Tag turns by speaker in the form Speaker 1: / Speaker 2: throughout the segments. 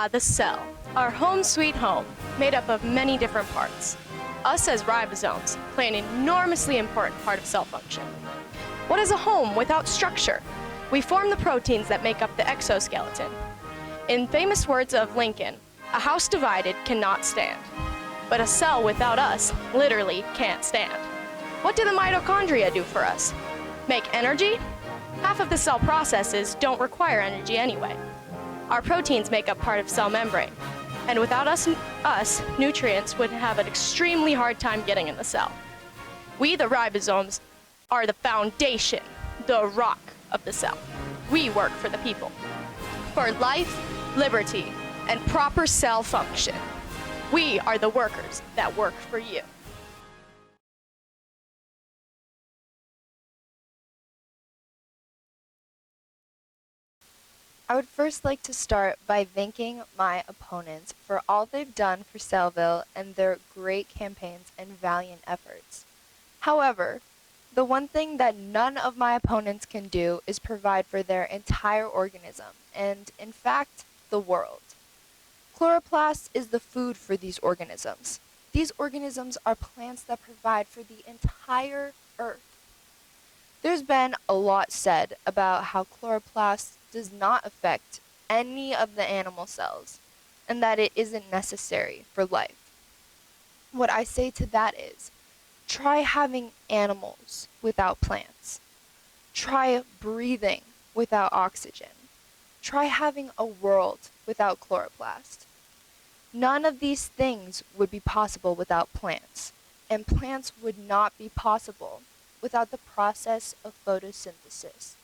Speaker 1: The cell, our home sweet home, made up of many different parts. Us as ribosomes play an enormously important part of cell function. What is a home without structure? We form the proteins that make up the exoskeleton. In famous words of Lincoln, a house divided cannot stand. But a cell without us literally can't stand. What do the mitochondria do for us? Make energy? Half of the cell processes don't require energy anyway. Our proteins make up part of cell membrane, and without us, nutrients would have an extremely hard time getting in the cell. We, the ribosomes, are the foundation, the rock of the cell. We work for the people, for life, liberty, and proper cell function. We are the workers that work for you.
Speaker 2: I would first like to start by thanking my opponents for all they've done for Cellville and their great campaigns and valiant efforts. However, the one thing that none of my opponents can do is provide for their entire organism, and in fact, the world. Chloroplast is the food for these organisms. These organisms are plants that provide for the entire Earth. There's been a lot said about how chloroplast does not affect any of the animal cells and that it isn't necessary for life. What I say to that is, try having animals without plants. Try breathing without oxygen. Try having a world without chloroplast. None of these things would be possible without plants, and plants would not be possible without the process of photosynthesis,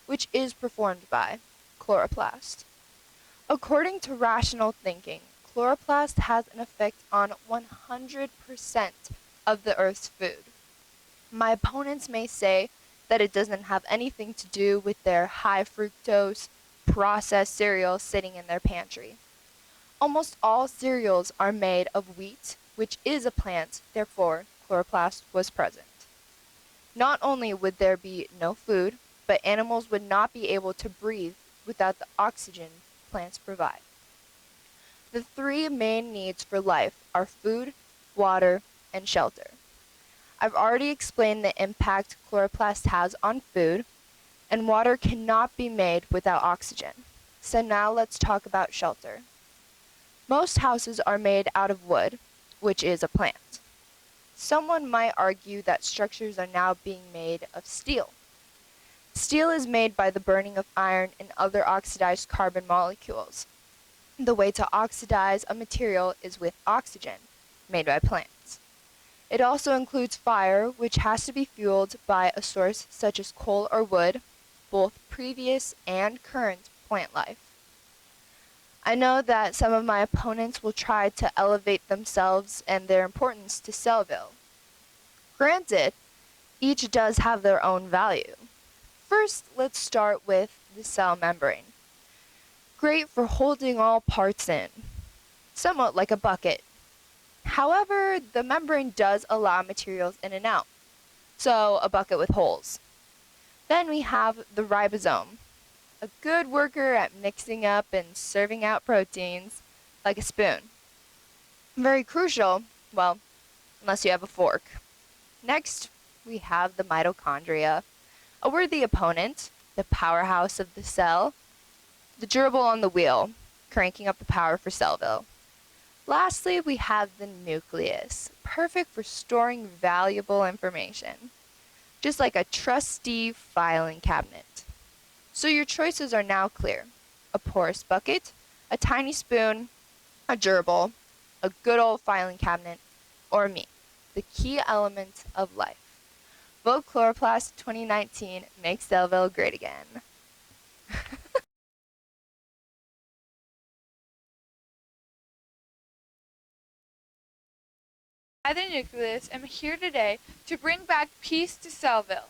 Speaker 2: which is performed by chloroplast. According to rational thinking, chloroplast has an effect on 100% of the Earth's food. My opponents may say that it doesn't have anything to do with their high fructose processed cereal sitting in their pantry. Almost all cereals are made of wheat, which is a plant, therefore chloroplast was present. Not only would there be no food, but animals would not be able to breathe without the oxygen plants provide. The three main needs for life are food, water, and shelter. I've already explained the impact chloroplast has on food, and water cannot be made without oxygen. So now let's talk about shelter. Most houses are made out of wood, which is a plant. Someone might argue that structures are now being made of steel. Steel is made by the burning of iron and other oxidized carbon molecules. The way to oxidize a material is with oxygen, made by plants. It also includes fire, which has to be fueled by a source such as coal or wood, both previous and current plant life. I know that some of my opponents will try to elevate themselves and their importance to Cellville. Granted, each does have their own value. First, let's start with the cell membrane. Great for holding all parts in, somewhat like a bucket. However, the membrane does allow materials in and out, so a bucket with holes. Then we have the ribosome, a good worker at mixing up and serving out proteins like a spoon. Very crucial, well, unless you have a fork. Next, we have the mitochondria, a worthy opponent, the powerhouse of the cell, the gerbil on the wheel, cranking up the power for Cellville. Lastly, we have the nucleus, perfect for storing valuable information, just like a trusty filing cabinet. So your choices are now clear: a porous bucket, a tiny spoon, a gerbil, a good old filing cabinet, or me, the key element of life. Vote Chloroplast 2019, make Cellville great again.
Speaker 3: I, the Nucleus, am here today to bring back peace to Cellville.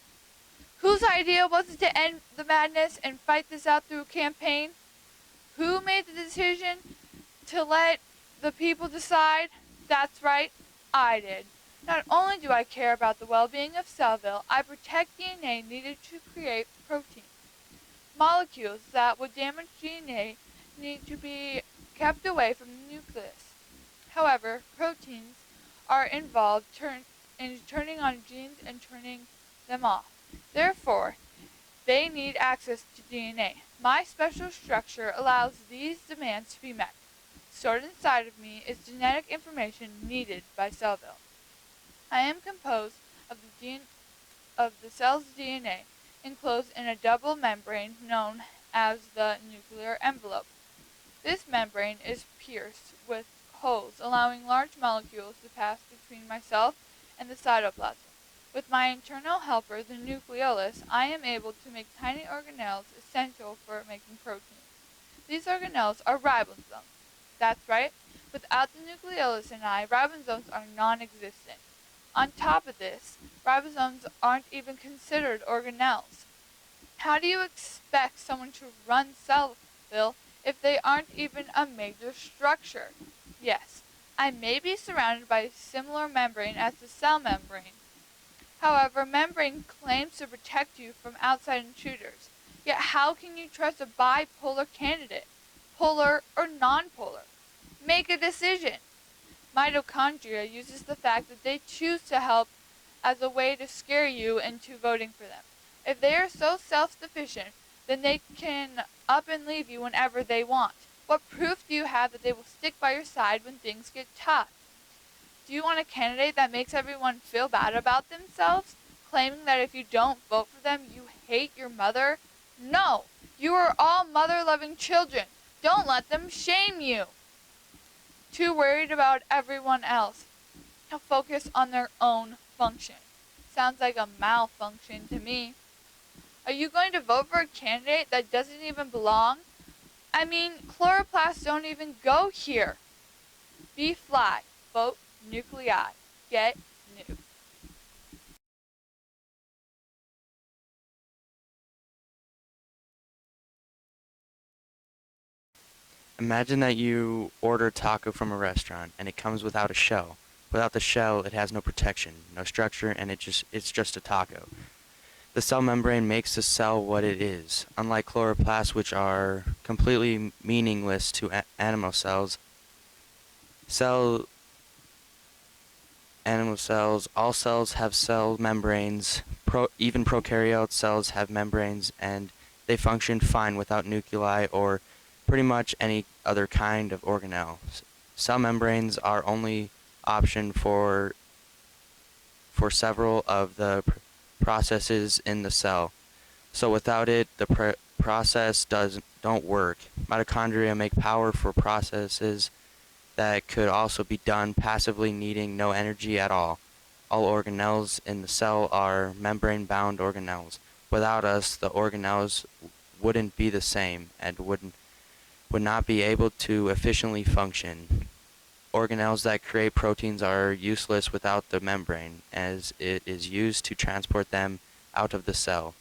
Speaker 3: Whose idea was it to end the madness and fight this out through a campaign? Who made the decision to let the people decide? That's right, I did. Not only do I care about the well-being of Cellville, I protect DNA needed to create protein. Molecules that would damage DNA need to be kept away from the nucleus. However, proteins are involved in turning on genes and turning them off. Therefore, they need access to DNA. My special structure allows these demands to be met. Stored inside of me is genetic information needed by Cellville. I am composed of the cell's DNA enclosed in a double membrane known as the nuclear envelope. This membrane is pierced with holes, allowing large molecules to pass between myself and the cytoplasm. With my internal helper, the nucleolus, I am able to make tiny organelles essential for making proteins. These organelles are ribosomes. That's right. Without the nucleolus and I, ribosomes are non-existent. On top of this, ribosomes aren't even considered organelles. How do you expect someone to run Cellville if they aren't even a major structure? Yes, I may be surrounded by a similar membrane as the cell membrane. However, membrane claims to protect you from outside intruders. Yet how can you trust a bipolar candidate? Polar or nonpolar? Make a decision. Mitochondria uses the fact that they choose to help as a way to scare you into voting for them. If they are so self-sufficient, then they can up and leave you whenever they want. What proof do you have that they will stick by your side when things get tough? Do you want a candidate that makes everyone feel bad about themselves, claiming that if you don't vote for them, you hate your mother? No! You are all mother-loving children. Don't let them shame you. Too worried about everyone else to focus on their own function. Sounds like a malfunction to me. Are you going to vote for a candidate that doesn't even belong? I mean, chloroplasts don't even go here. Be fly. Vote nuclei. Get new.
Speaker 4: Imagine that you order a taco from a restaurant and it comes without a shell. Without the shell, it has no protection, no structure, and it's just a taco. The cell membrane makes the cell what it is. Unlike chloroplasts, which are completely meaningless to animal cells, all cells have cell membranes. Even prokaryote cells have membranes, and they function fine without nuclei or pretty much any other kind of organelle. Cell membranes are only option for several of the processes in the cell. So without it, the process don't work. Mitochondria make power for processes that could also be done passively, needing no energy at all. All organelles in the cell are membrane-bound organelles. Without us, the organelles wouldn't be the same and would not be able to efficiently function. Organelles that create proteins are useless without the membrane, as it is used to transport them out of the cell.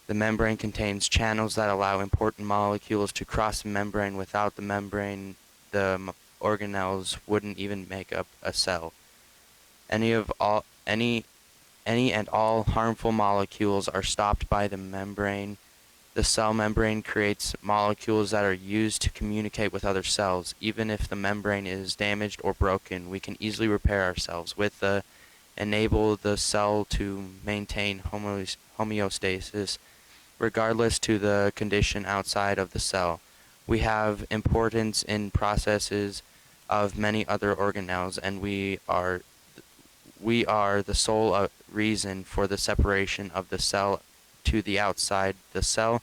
Speaker 4: The membrane contains channels that allow important molecules to cross the membrane. Without the membrane, the organelles wouldn't even make up a cell. Any and all harmful molecules are stopped by the membrane. The cell membrane creates molecules that are used to communicate with other cells. Even if the membrane is damaged or broken, we can easily repair ourselves with enable the cell to maintain homeostasis regardless to the condition outside of the cell. We have importance in processes of many other organelles, and we are the sole reason for the separation of the cell to the outside. The cell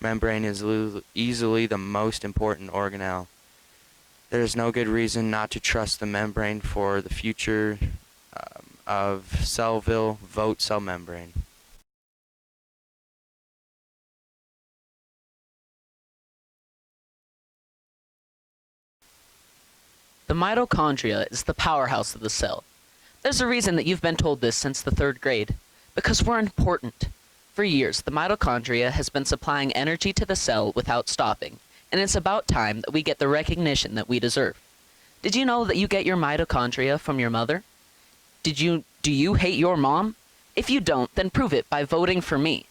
Speaker 4: membrane is easily the most important organelle. There is no good reason not to trust the membrane for the future of Cellville. Vote cell membrane.
Speaker 5: The mitochondria is the powerhouse of the cell. There's a reason that you've been told this since the 3rd grade. Because we're important. For years, the mitochondria has been supplying energy to the cell without stopping, and it's about time that we get the recognition that we deserve. Did you know that you get your mitochondria from your mother? Do you hate your mom? If you don't, then prove it by voting for me.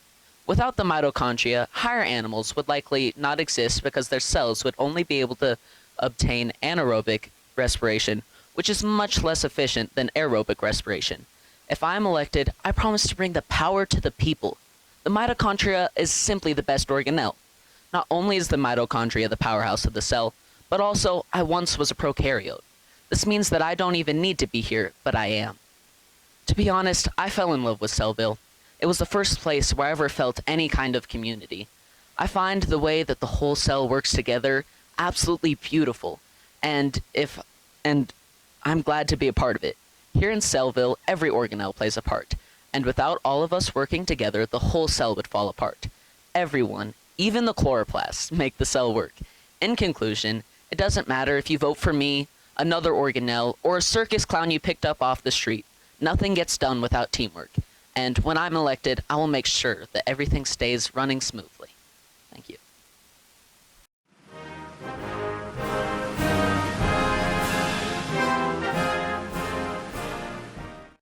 Speaker 5: Without the mitochondria, higher animals would likely not exist because their cells would only be able to obtain anaerobic respiration, which is much less efficient than aerobic respiration. If I'm elected, I promise to bring the power to the people. The mitochondria is simply the best organelle. Not only is the mitochondria the powerhouse of the cell, but also I once was a prokaryote. This means that I don't even need to be here, but I am. To be honest, I fell in love with Cellville. It was the first place where I ever felt any kind of community. I find the way that the whole cell works together absolutely beautiful, and I'm glad to be a part of it. Here in Cellville, every organelle plays a part, and without all of us working together, the whole cell would fall apart. Everyone, even the chloroplasts, make the cell work. In conclusion, it doesn't matter if you vote for me, another organelle, or a circus clown you picked up off the street. Nothing gets done without teamwork. And when I'm elected, I will make sure that everything stays running smoothly. Thank you.